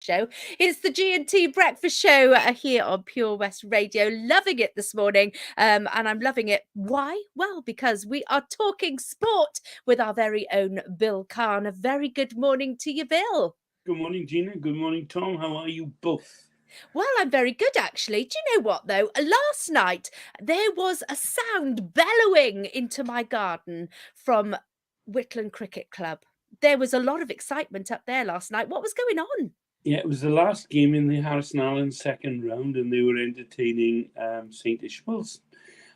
show. It's the G&T Breakfast Show here on Pure West Radio. Loving it this morning, and I'm loving it. Why? Well, because we are talking sport with our very own Bill Carne. A very good morning to you, Bill. Good morning, Gina. Good morning, Tom. How are you both? Well, I'm very good, actually. Do you know what, though? Last night, there was a sound bellowing into my garden from Whitland Cricket Club. There was a lot of excitement up there last night. What was going on? Yeah, it was the last game in the Harrison Allen second round, and they were entertaining St. Ishmael's.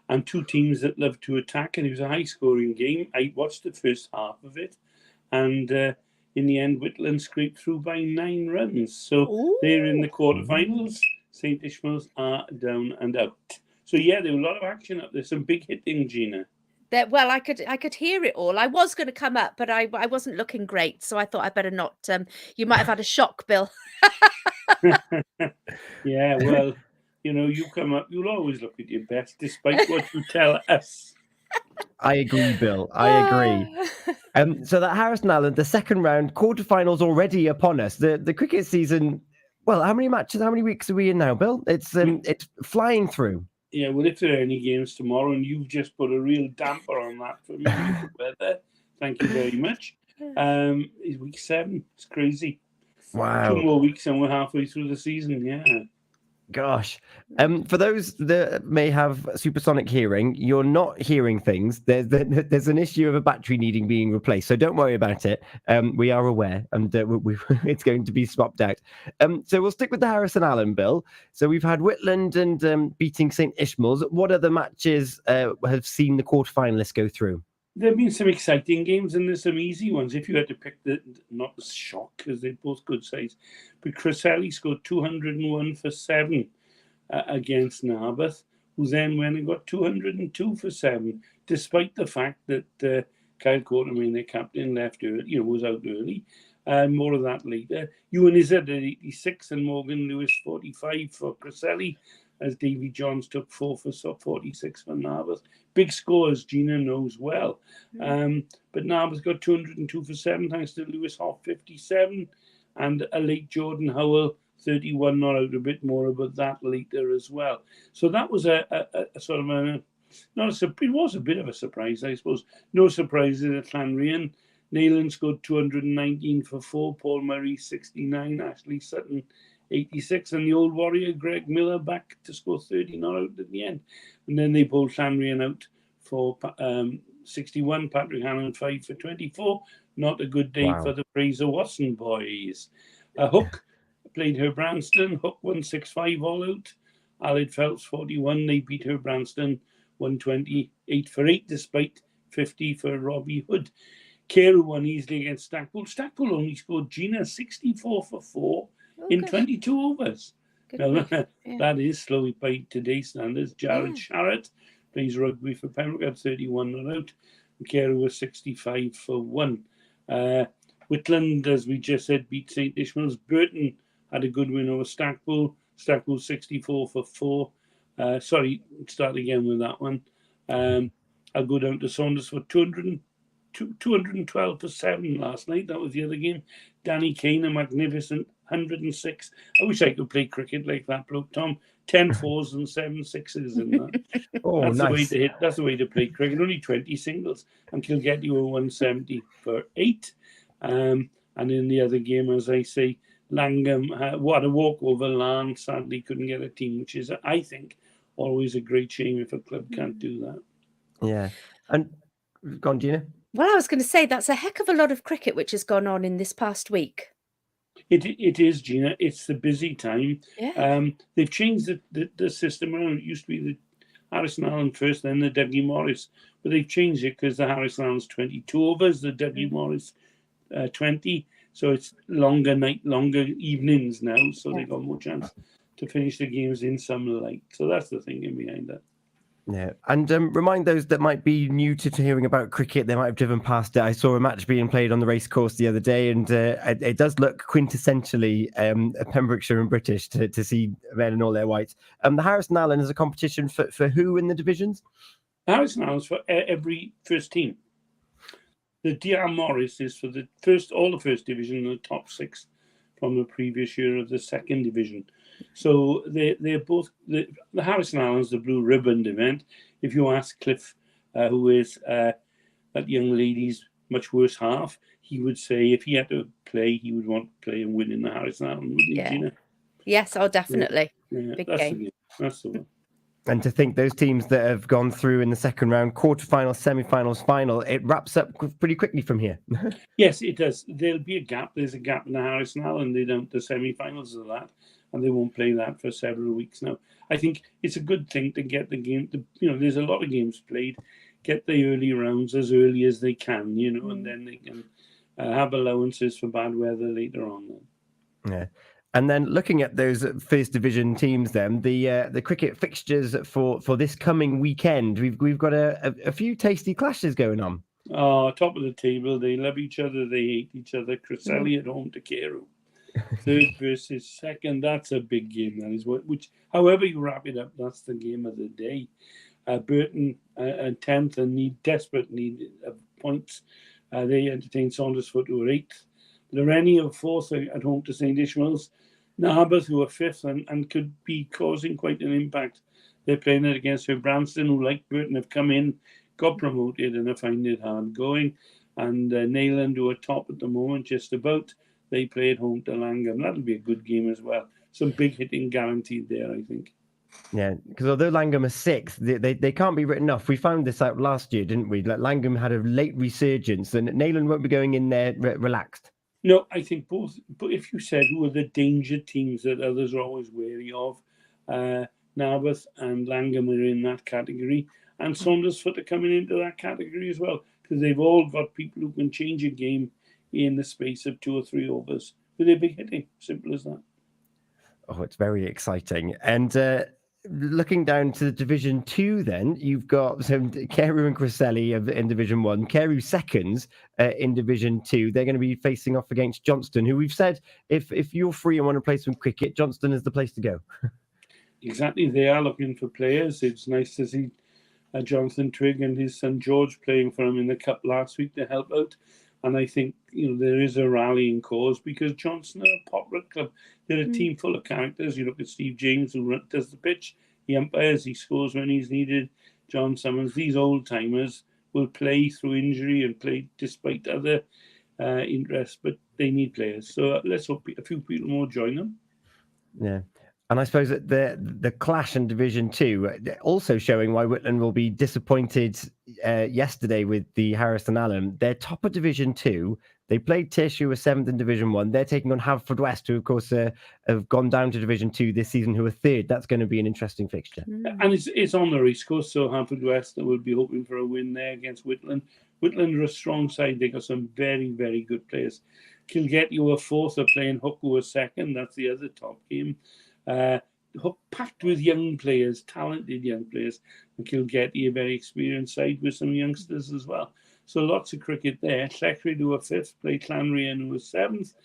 And two teams that love to attack, and it was a high-scoring game. I watched the first half of it, and in the end, Whitland scraped through by 9 runs. So they're in the quarterfinals. St. Ishmael's are down and out. So yeah, there was a lot of action up there. Some big hitting, Gina. Well, I could hear it all. I was going to come up, but I wasn't looking great, so I thought I'd better not. You might have had a shock, Bill. Yeah, well, you come up, you'll always look at your best, despite what you tell us. I agree, Bill. I agree. So that Harrison Allen, the second round, quarterfinals already upon us. The cricket season. Well, how many matches? How many weeks are we in now, Bill? It's flying through. Yeah, well, if there are any games tomorrow, and you've just put a real damper on that for me, weather. Thank you very much. It's week 7. It's crazy. Wow. 2 more weeks and we're halfway through the season. Yeah. Gosh. For those that may have supersonic hearing, you're not hearing things. There's an issue of a battery needing being replaced, so don't worry about it. We are aware, and it's going to be swapped out. So we'll stick with the Harrison Allen, Bill. So we've had Whitland and beating St. Ishmael's. What other matches have seen the quarterfinalists go through? There have been some exciting games and there's some easy ones. If you had to pick not the shock, because they're both good sides, but Cresselly scored 201 for 7 against Narberth, who then went and got 202 for 7, despite the fact that Kyle Quartermain, their captain, left early, was out early. More of that later. Ewan Izzard at 86 and Morgan Lewis 45 for Cresselly, as Davy Johns took 4 for 46 for Narberth. Big scores, Gina knows well. But Narberth got 202 for 7 thanks to Lewis Hoff 57 and a late Jordan Howell 31. Not out a bit more about that later as well. So that was a sort of it was a bit of a surprise, I suppose. No surprises at Llanrhian. Nayland scored 219 for 4, Paul Murray 69, Ashley Sutton 86, and the old warrior Greg Miller back to score 30, not out at the end. And then they pulled Llanrhian out for 61, Patrick Hannon 5 for 24. Not a good day for the Fraser Watson boys. Hook played Branston. Hook 165 all out. Aled Phelps 41. They beat Branston 128 for 8, despite 50 for Robbie Hood. Carew won easily against Stackpool. Stackpool only scored Gina 64 for 4 in 22 overs. Now, that is slow by today's standards. Jared Sharrett plays rugby for Pembroke, 31 not out. And Carew was 65 for 1. Whitland, as we just said, beat St. Ishmael's. Burton had a good win over Stackpool. Stackpool 64 for 4. Start again with that one. I'll go down to Saunders for 212 for 7 last night. That was the other game. Danny Kane, a magnificent 106. I wish I could play cricket like that bloke, Tom. 10 4s and 7 6s in that. That's nice. The way to hit. That's the way to play cricket. Only 20 singles, and he'll get you a 170 for 8. And in the other game, as I say, Langham what a walkover. Larne sadly couldn't get a team, which is, I think, always a great shame if a club can't do that. Yeah. And go on, Gina. Well, I was going to say that's a heck of a lot of cricket which has gone on in this past week. It is, Gina. It's the busy time. Yeah. They've changed the system around. It used to be the Harrison Allen first, then the Dougie Morris. But they've changed it because the Harrison Allen's 22 overs, the Dougie Morris 20. So it's longer evenings now. So they've got more chance to finish the games in some light. So that's the thinking behind that. Yeah, and remind those that might be new to hearing about cricket, they might have driven past it. I saw a match being played on the racecourse the other day, and it does look quintessentially Pembrokeshire and British to see men in all their whites. The Harrison Allen is a competition for who in the divisions? Harrison Allen is for every first team. The DR Morris is for all the first division and the top 6 from the previous year of the second division. So they're both the Harrison Allen's the blue ribbon event. If you ask Cliff, who is that young lady's much worse half, he would say if he had to play, he would want to play and win in the Harrison Allen, wouldn't you, Gina? Yes, oh, definitely. Yeah, Big that's game. the game. That's the one. And to think those teams that have gone through in the second round, quarterfinals, semi-finals, final, it wraps up pretty quickly from here. Yes, it does. There'll be a gap. There's a gap in the Harrison Allen. They don't the semi-finals of that, and they won't play that for several weeks now. I think it's a good thing to get the game. There's a lot of games played. Get the early rounds as early as they can, and then they can have allowances for bad weather later on. Yeah. And then looking at those first division teams, then the cricket fixtures for this coming weekend, we've got a few tasty clashes going on. Oh, top of the table. They love each other. They hate each other. Criselli at home to Carew. Third versus second. That's a big game. That is which, however you wrap it up, that's the game of the day. Burton and 10th and desperate need of points. They entertain Saundersfoot, who are 8th. Loreni are 4th at home to St. Ishmael's. Narberth, who are 5th and could be causing quite an impact. They're playing it against Branston, who, like Burton, have come in, got promoted, and are finding it hard going. And Neyland, who are top at the moment, just about. They play at home to Langham. That'll be a good game as well. Some big hitting guaranteed there, I think. Yeah, because although Langham are 6th, they can't be written off. We found this out last year, didn't we? Like Langham had a late resurgence, and Neyland won't be going in there relaxed. No, I think both. But if you said who are the danger teams that others are always wary of, Narberth and Langham are in that category, and Saundersfoot are coming into that category as well, because they've all got people who can change a game in the space of 2 or 3 overs with their big hitting. Simple as that. Oh, it's very exciting. And looking down to the Division 2, then you've got Carew and Criselli in Division 1. Carew seconds in Division 2. They're going to be facing off against Johnston, who we've said if you're free and want to play some cricket, Johnston is the place to go. Exactly. They are looking for players. It's nice to see Jonathan Trigg and his son George playing for him in the Cup last week to help out. And I think there is a rallying cause because Johnston are a popular club. They're a team full of characters. You look at Steve James, who does the pitch. He umpires. He scores when he's needed. John Summons. These old timers will play through injury and play despite other interests, but they need players. So let's hope a few people more join them. Yeah. And I suppose that the clash in Division 2 also showing why Whitland will be disappointed yesterday with the Harrison Allen. They're top of Division 2. They played Tish, who was 7th in Division 1. They're taking on Haverfordwest, who, of course, have gone down to Division 2 this season, who are 3rd. That's going to be an interesting fixture. And it's on the racecourse, so Haverfordwest will be hoping for a win there against Whitland. Whitland are a strong side. They got some very, very good players. Kilgetty, who are 4th, are playing Hook, who are 2nd. That's the other top game. Packed with young players, talented young players, and Kilgetty, a very experienced side with some youngsters as well. So lots of cricket there. Llechryd, who are 5th, play Clanrian, who are 7th,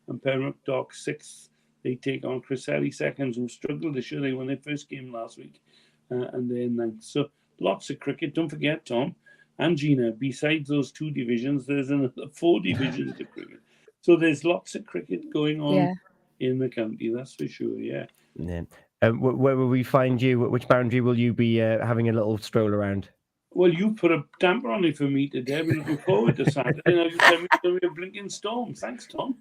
and Pembroke Dock 6th. They take on Criselli seconds, who struggled this year. They won their first game last week, and they're 9th. So lots of cricket. Don't forget, Tom and Gina, besides those 2 divisions, there's another 4 divisions of cricket. So there's lots of cricket going on in the county, that's for sure, yeah. Where will we find you? Which boundary will you be having a little stroll around? Well, you put a damper on it for me today. I'm looking forward to Saturday. Now you tell me it's going to be a blinking storm. Thanks, Tom.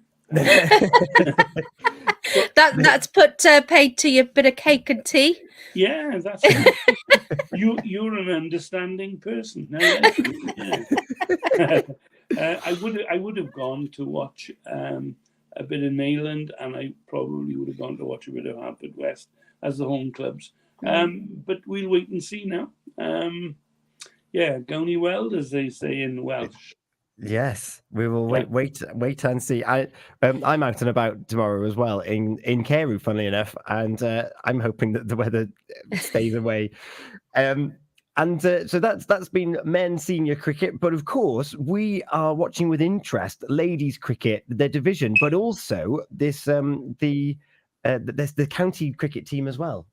That's put paid to your bit of cake and tea. Yeah, that's you're an understanding person. I would have gone to watch a bit of Neyland, and I probably would have gone to watch a bit of Haverfordwest as the home clubs. But we'll wait and see now. Gawney Weld, as they say in Welsh. Yes, we will wait and see. I'm out and about tomorrow as well in Carew, funnily enough, and I'm hoping that the weather stays away. So that's been men's senior cricket, but of course we are watching with interest ladies cricket, their division, but also this the county cricket team as well.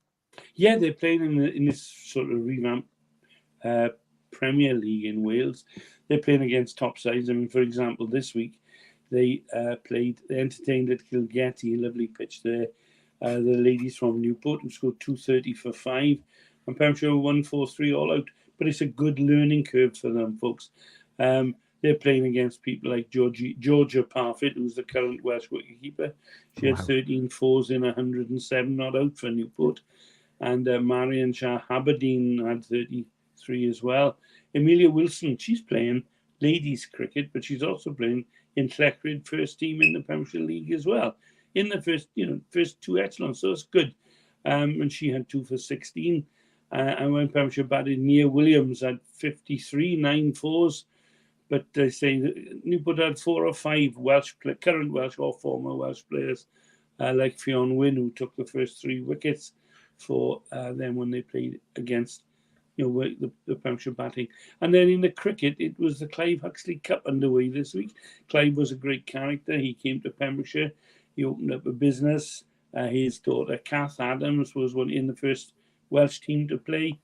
Yeah, they're playing in this sort of revamped Premier League in Wales. They're playing against top sides. I mean, for example, this week they entertained at Kilgetty, lovely pitch there. The ladies from Newport who scored 230 for 5, and Pembrokeshire won 4-3 all out. But it's a good learning curve for them, folks. They're playing against people like Georgia Parfitt, who's the current Welsh wicketkeeper. She had 13 fours in 107 not out for Newport. And Marion Shah Haberdine had 33 as well. Emilia Wilson, she's playing ladies cricket, but she's also playing in Llecryd first team in the Pembrokeshire League as well. In the first two echelons, so it's good. And she had 2 for 16. And when Pembrokeshire batted, Nia Williams had 53, 9 fours. But they say that Newport had 4 or 5 current Welsh or former Welsh players, like Fionn Wynne, who took the first 3 wickets for them when they played against the Pembrokeshire batting. And then in the cricket, it was the Clive Huxley Cup underway this week. Clive was a great character. He came to Pembrokeshire. He opened up a business. His daughter, Kath Adams, was in the first Welsh team to play.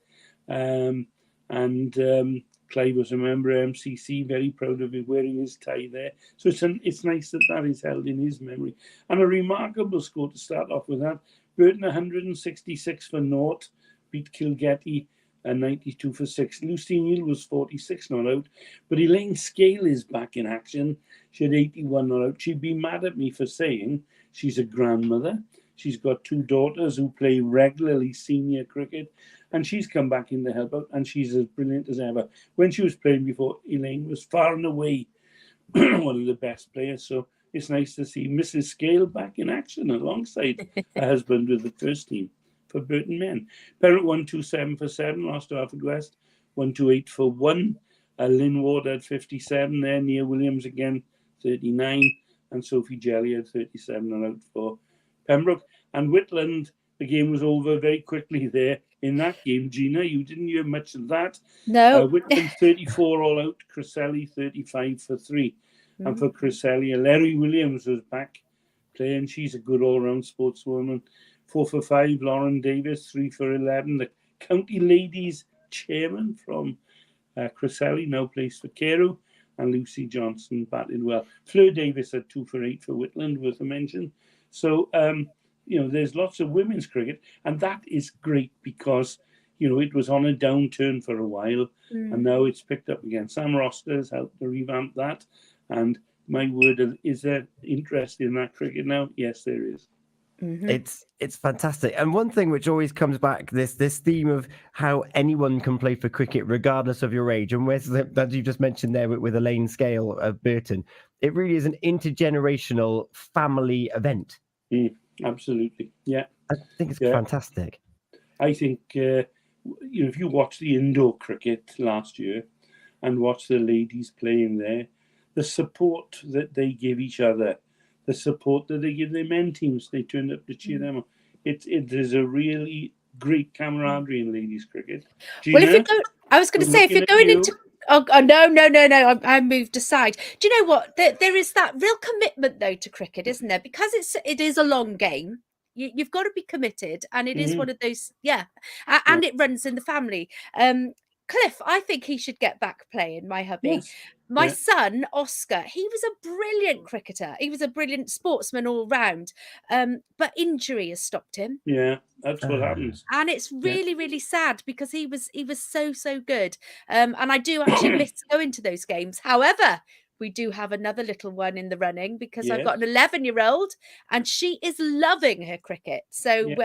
Clive was a member of MCC, very proud of him wearing his tie there. So it's nice that is held in his memory. And a remarkable score to start off with that. Burton 166 for 0, beat Kilgetty 92 for 6. Lucy Neal was 46 not out, but Elaine Scale is back in action. She had 81 not out. She'd be mad at me for saying she's a grandmother. She's got 2 daughters who play regularly senior cricket, and she's come back in to help out, and she's as brilliant as ever. When she was playing before, Elaine was far and away one of the best players. So it's nice to see Mrs. Scale back in action alongside her husband with the first team for Burton men. Perrott 127 for 7, lost to Harford West. 128 for 1. Lynn Ward had 57 there. Nia Williams again 39, and Sophie Jelly had 37 and out for Pembroke. And Whitland, the game was over very quickly there. In that game, Gina, you didn't hear much of that. No. Whitland 34 all out, Criselli 35 for 3. And for Criselli, Larry Williams was back playing. She's a good all-round sportswoman. 4 for 5, Lauren Davis, 3 for 11. The county ladies chairman from Criselli now plays for Carew, and Lucy Johnson batted well. Fleur Davis had 2 for 8 for Whitland, worth a mention. So, there's lots of women's cricket, and that is great because, it was on a downturn for a while, and now it's picked up again. Sam Roster has helped to revamp that, and my word, is there interest in that cricket now? Yes, there is. Mm-hmm. It's fantastic. And one thing which always comes back, this theme of how anyone can play for cricket regardless of your age, and as you just mentioned there with Elaine Scale of Burton, it really is an intergenerational family event. Absolutely, yeah. I think it's fantastic. I think if you watch the indoor cricket last year and watch the ladies playing there, the support that they give each other, the support that they give their men teams, they turned up to cheer them on. It is a really great camaraderie in ladies cricket. Gina, well, I was going to say, if you're going into... Oh, no, I moved aside. Do you know what? There is that real commitment, though, to cricket, isn't there? Because it is a long game. You've got to be committed, and it is one of those, and it runs in the family. Cliff, I think he should get back playing, my hubby. Yes. My son, Oscar, he was a brilliant cricketer. He was a brilliant sportsman all round. But injury has stopped him. Yeah, that's what happens. And it's really, really sad because he was so good. And I do actually miss going to those games. However, we do have another little one in the running because I've got an 11-year-old and she is loving her cricket. So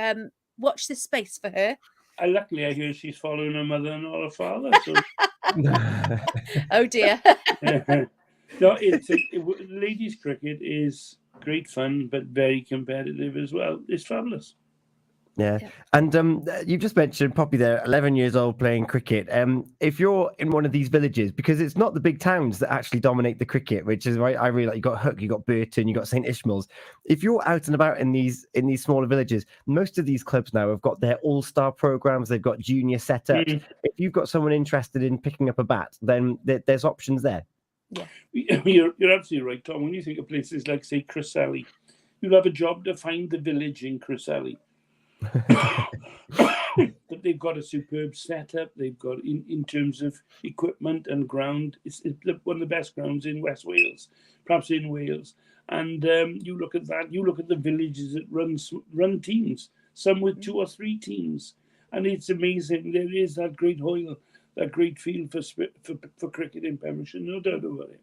watch this space for her. Luckily, I hear she's following her mother and not her father. So. Oh dear. No, ladies' cricket is great fun, but very competitive as well. It's fabulous. Yeah. And you just mentioned Poppy there, 11 years old playing cricket. If you're in one of these villages, because it's not the big towns that actually dominate the cricket, which is right, I really like. You got Hook, you got Burton, you got St Ishmael's. If you're out and about in these smaller villages, most of these clubs now have got their all-star programs. They've got junior setups. If you've got someone interested in picking up a bat, then there's options there. Yeah, you're absolutely right, Tom. When you think of places like, say, Criselli, you'll have a job to find the village in Criselli. But they've got a superb setup. They've got in terms of equipment and ground. It's one of the best grounds in West Wales. perhaps in Wales. And you look at that, you look at the villages that run teams, some with 2 or 3 teams. And it's amazing. There is that great hoil, that great field for cricket in Pembrokeshire, no doubt about it.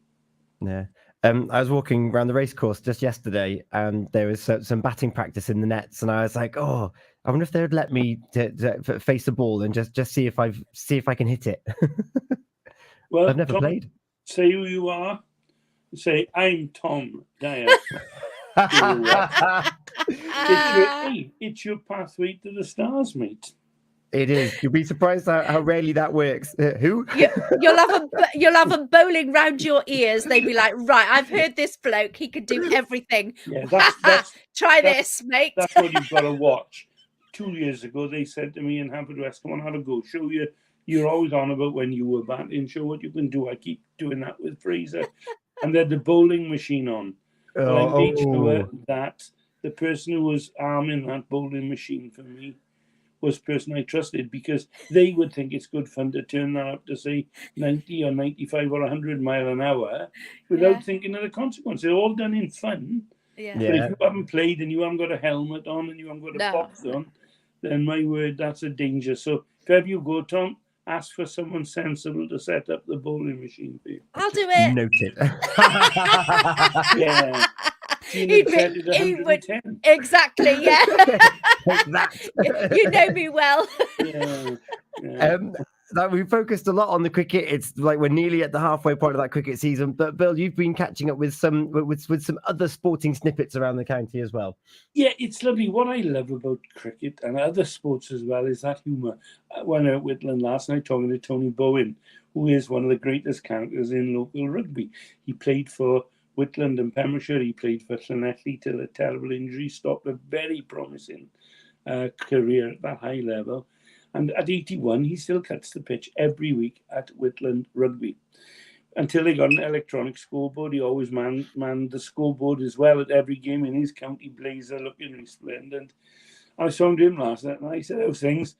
Yeah. I was walking around the racecourse just yesterday, and there was some batting practice in the nets, and I was like, "Oh, I wonder if they would let me to face the ball and just see if I can hit it." Well, I've never Tom, played. say who you are. Say, I'm Tom Dyer. It's your pathway to the stars, mate. It is. You'll be surprised how rarely that works. Who? You'll have them bowling round your ears. They'd be like, right, I've heard this bloke. He can do everything. Yeah, Try this, mate. That's what you've got to watch. 2 years ago, they said to me in Haverfordwest, come on, have a go. Show you. You're always on about when you were batting. Show what you can do. I keep doing that with Fraser. And they had the bowling machine on. But I made sure that the person who was arming that bowling machine for me was the person I trusted, because they would think it's good fun to turn that up to, say, 90 or 95 or 100 mile an hour without thinking of the consequences. They're all done in fun. Yeah. But if you haven't played and you haven't got a helmet on and you haven't got a box on, then my word, that's a danger. So if ever you go, Tom, ask for someone sensible to set up the bowling machine for you. I'll do it. Noted. Yeah. He would, exactly, yeah. That. You know me well. Yeah. We focused a lot on the cricket. It's like we're nearly at the halfway point of that cricket season. But Bill, you've been catching up with some other sporting snippets around the county as well. Yeah, it's lovely. What I love about cricket and other sports as well is that humour. I went out at Whitland last night talking to Tony Bowen, who is one of the greatest characters in local rugby. He played for Whitland and Pembrokeshire. He played for Llanelli till a terrible injury stopped a very promising career at that high level. And at 81, he still cuts the pitch every week at Whitland Rugby. Until they got an electronic scoreboard, he always manned the scoreboard as well at every game in his county blazer, looking resplendent. I saw him last night, and I said, "How's things?"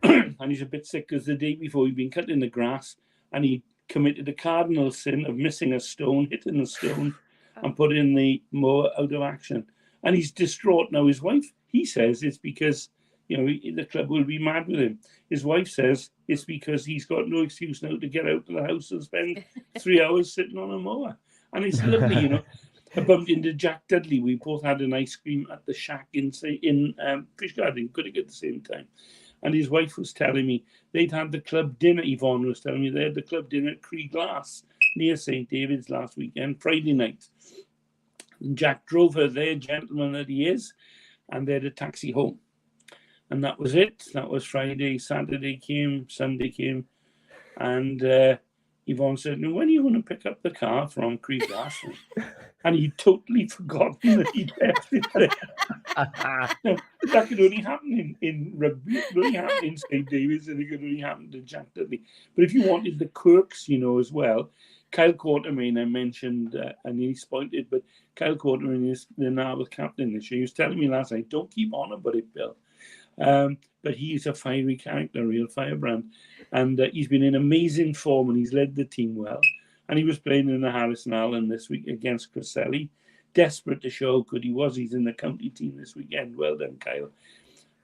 And he's a bit sick because the day before he'd been cutting the grass, and he committed the cardinal sin of missing a stone, hitting a stone, and putting the mower out of action. And he's distraught now. His wife, he says it's because, the club will be mad with him. His wife says it's because he's got no excuse now to get out of the house and spend 3 hours sitting on a mower. And it's lovely, I bumped into Jack Dudley. We both had an ice cream at the shack in Fishguard, Goodwick at the same time. And his wife was telling me they'd had the club dinner. Yvonne was telling me they had the club dinner at Cree Glass near St. David's last weekend, Friday night. And Jack drove her there, gentleman that he is, and they had a taxi home. And that was it. That was Friday. Saturday came, Sunday came. And Yvonne said, "No, when are you going to pick up the car from Cree Glass?" And he'd totally forgotten that he'd left it there. Now, that could only happen in rugby. It could only happen in St. David's, and it could only happen to Jack Dudley. But if you wanted the quirks, as well, Kyle Quartermain, I mentioned, and he's pointed, but Kyle Quartermain is the Narberth captain this year. He was telling me last night, don't keep on about it, Bill. But he's a fiery character, a real firebrand. And he's been in amazing form, and he's led the team well. And he was playing in the Harrison Allen this week against Criselli. Desperate to show how good he was. He's in the county team this weekend. Well done, Kyle.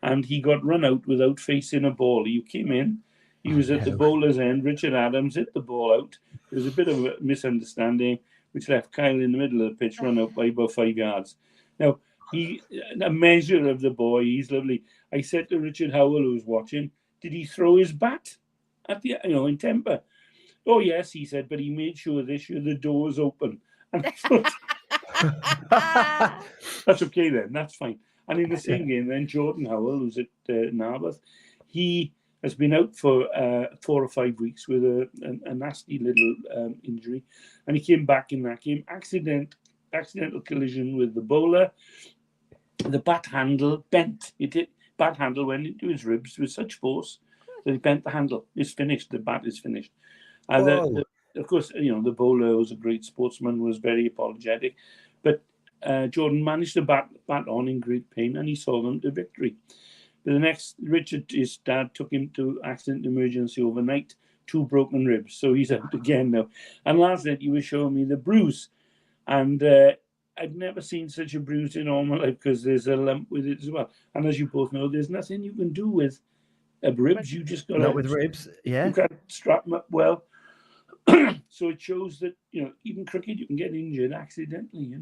And he got run out without facing a ball. He came in. He was at the bowler's end. Richard Adams hit the ball out. There was a bit of a misunderstanding, which left Kyle in the middle of the pitch, run out by about 5 yards. Now, a measure of the boy. He's lovely. I said to Richard Howell, who was watching, did he throw his bat at the, in temper? Oh, yes, he said, but he made sure this year the door was open. And I thought, that's okay then, that's fine. And in the same game then, Jordan Howell, who's at Narberth, he has been out for 4 or 5 weeks with a nasty little injury. And he came back in that game, accidental collision with the bowler. The bat handle bent. Bat handle went into his ribs with such force that he bent the handle. It's finished. The bat is finished. And of course, the bowler was a great sportsman, was very apologetic. But Jordan managed to bat on in great pain, and he saw them to victory. But the next, Richard, his dad, took him to accident emergency overnight, 2 broken ribs. So he's out again now. And last night, he was showing me the bruise. And I've never seen such a bruise in all my life because there's a lump with it as well. And as you both know, there's nothing you can do with ribs. You just got Not with ribs, yeah. You can't strap them up well. So it shows that, even cricket, you can get injured accidentally,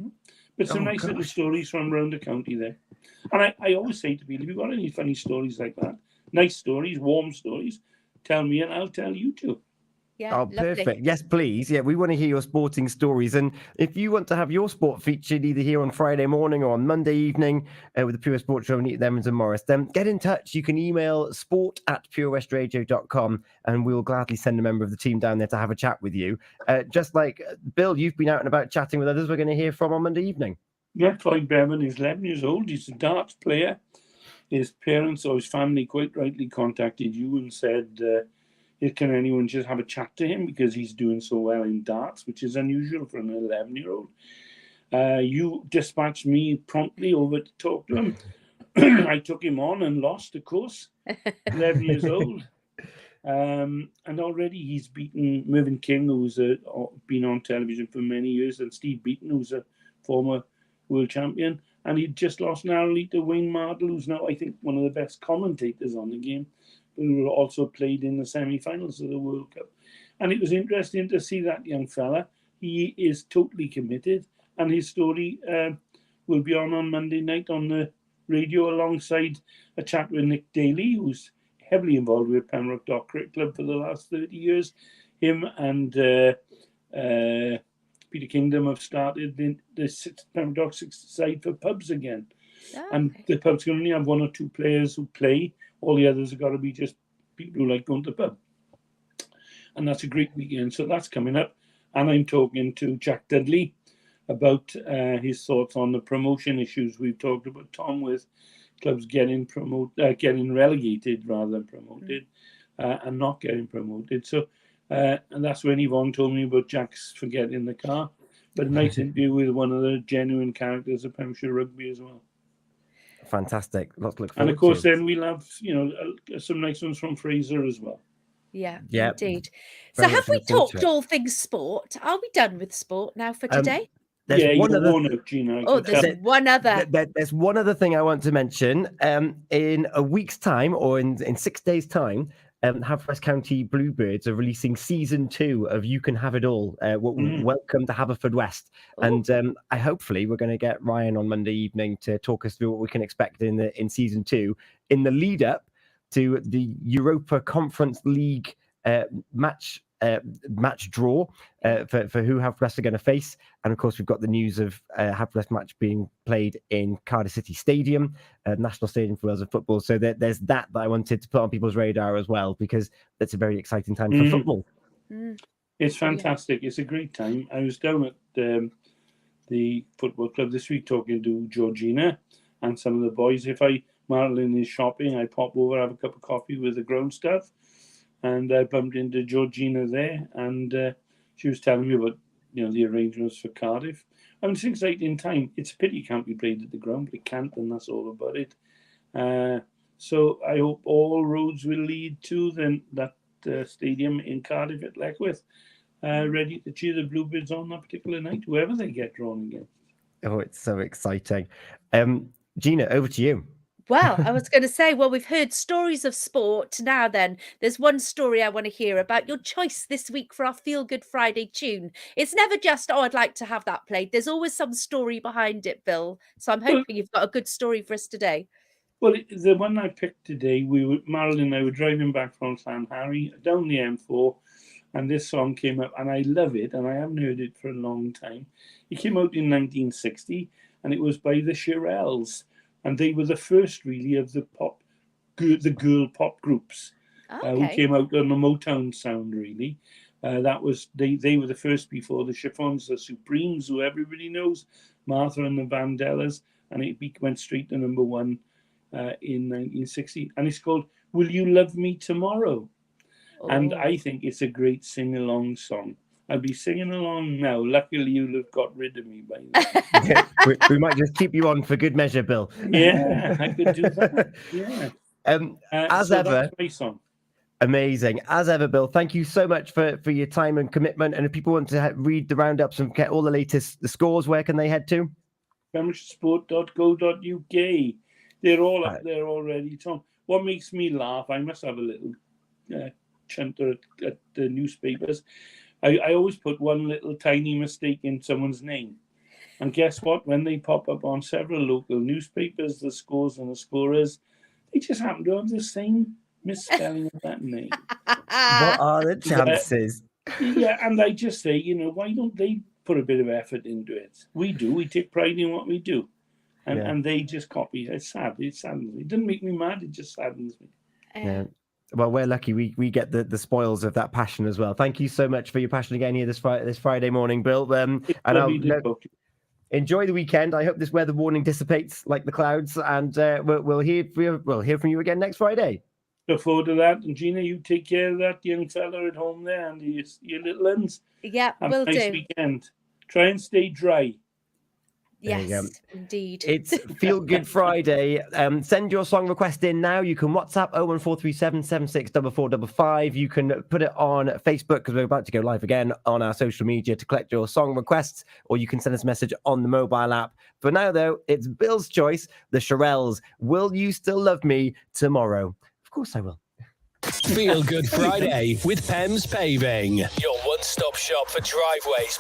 But some nice little stories from around the county there. And I always say to people, if you've got any funny stories like that, nice stories, warm stories, tell me and I'll tell you too. Yeah, oh, lovely. perfect. Yes, please. Yeah, we want to hear your sporting stories. And if you want to have your sport featured either here on Friday morning or on Monday evening with the Pure Sport Show, Neat Lemons and Morris, then get in touch. You can email sport@purewestradio.com and we will gladly send a member of the team down there to have a chat with you. Just like Bill, you've been out and about chatting with others we're going to hear from on Monday evening. Yeah, Clyde Bevan is 11 years old. He's a darts player. His parents or his family quite rightly contacted you and said, can anyone just have a chat to him because he's doing so well in darts, which is unusual for an 11-year-old. You dispatched me promptly over to talk to him. I took him on and lost, of course, 11 years old. And already he's beaten Mervyn King, who's been on television for many years, and Steve Beaton, who's a former world champion. And he just lost narrowly to Wayne Mardle, who's now, I think, one of the best commentators on the game, who also played in the semi-finals of the World Cup. And it was interesting to see that young fella. He is totally committed, and his story will be on Monday night on the radio alongside a chat with Nick Daly, who's heavily involved with Pembroke Dock Cricket Club for the last 30 years. Him and Peter Kingdom have started the Pembroke Dock side for pubs again. Oh, and the pubs can only have one or two players who play. All the others have got to be just people who like going to the pub. And that's a great weekend. So that's coming up. And I'm talking to Jack Dudley about his thoughts on the promotion issues we've talked about, Tom, with clubs getting relegated rather than promoted and not getting promoted. So, and that's when Yvonne told me about Jack's forgetting the car. But a nice interview with one of the genuine characters of Pembrokeshire Rugby as well. Fantastic. Lots to look forward to. And of course, then we'll have, some nice ones from Fraser as well. Yeah, yep. Indeed. So have we talked all things sport? Are we done with sport now for today? There's one other. There's one other. There's one other thing I want to mention. In a week's time, or in 6 days' time, Haverfordwest County Bluebirds are releasing season 2 of You Can Have It All. Welcome to Haverfordwest. And hopefully we're going to get Ryan on Monday evening to talk us through what we can expect in season 2 in the lead up to the Europa Conference League match draw for who Haverfordwest are going to face. And of course, we've got the news of Haverfordwest match being played in Cardiff City Stadium, National Stadium for Wales of Football. So there's that I wanted to put on people's radar as well, because that's a very exciting time for football. It's fantastic. It's a great time. I was down at the football club this week talking to Georgina and some of the boys. If Marilyn is shopping, I pop over, have a cup of coffee with the ground staff. And I bumped into Georgina there, and she was telling me about the arrangements for Cardiff. I mean, it's an exciting time. It's a pity it can't be played at the ground, but it can't, and that's all about it. So I hope all roads will lead to that stadium in Cardiff at Leckwith, ready to cheer the Bluebirds on that particular night, whoever they get drawn against. Oh, it's so exciting. Gina, over to you. Well, I was going to say, we've heard stories of sport. Now then, there's one story I want to hear about your choice this week for our Feel Good Friday tune. It's never just, I'd like to have that played. There's always some story behind it, Bill. So I'm hoping you've got a good story for us today. Well, the one I picked today, Marilyn and I were driving back from San Harry down the M4, and this song came up, and I love it, and I haven't heard it for a long time. It came out in 1960, and it was by the Shirelles. And they were the first, really, of the girl pop groups who came out on the Motown sound, really. That was they were the first before the Chiffons, the Supremes, who everybody knows, Martha and the Vandellas, and it went straight to #1 in 1960. And it's called Will You Love Me Tomorrow? Oh. And I think it's a great sing-along song. I'll be singing along now. Luckily, you'll have got rid of me by now. we might just keep you on for good measure, Bill. Yeah, I could do that. Yeah. As ever, that's my song. Amazing. As ever, Bill, thank you so much for your time and commitment. And if people want to read the roundups and get all the latest scores, where can they head to? PembrokeshireSport.co.uk. They're all up there already, Tom. What makes me laugh, I must have a little chunter at the newspapers. I always put one little tiny mistake in someone's name. And guess what? When they pop up on several local newspapers, the scores and the scorers, they just happen to have the same misspelling of that name. What are the chances? Yeah, and I just say, why don't they put a bit of effort into it? We do. We take pride in what we do. And they just copy. It's sad. It saddens me. It doesn't make me mad. It just saddens me. Yeah. Well, we're lucky. We get the spoils of that passion as well. Thank you so much for your passion again here this Friday morning, Bill. Enjoy the weekend. I hope this weather warning dissipates like the clouds, and we'll hear from you again next Friday. Look forward to that. And Gina, you take care of that young fella at home there and your little ones. Yeah, Have will a nice do. weekend. Try and stay dry. Yes, indeed. It's Feel Good Friday. Send your song request in now. You can WhatsApp 01437 764455. You can put it on Facebook because we're about to go live again on our social media to collect your song requests, or you can send us a message on the mobile app. For now, though, it's Bill's choice, the Shirelles. Will You Still Love Me Tomorrow? Of course I will. Feel Good Friday with Pems Paving, your one-stop shop for driveways,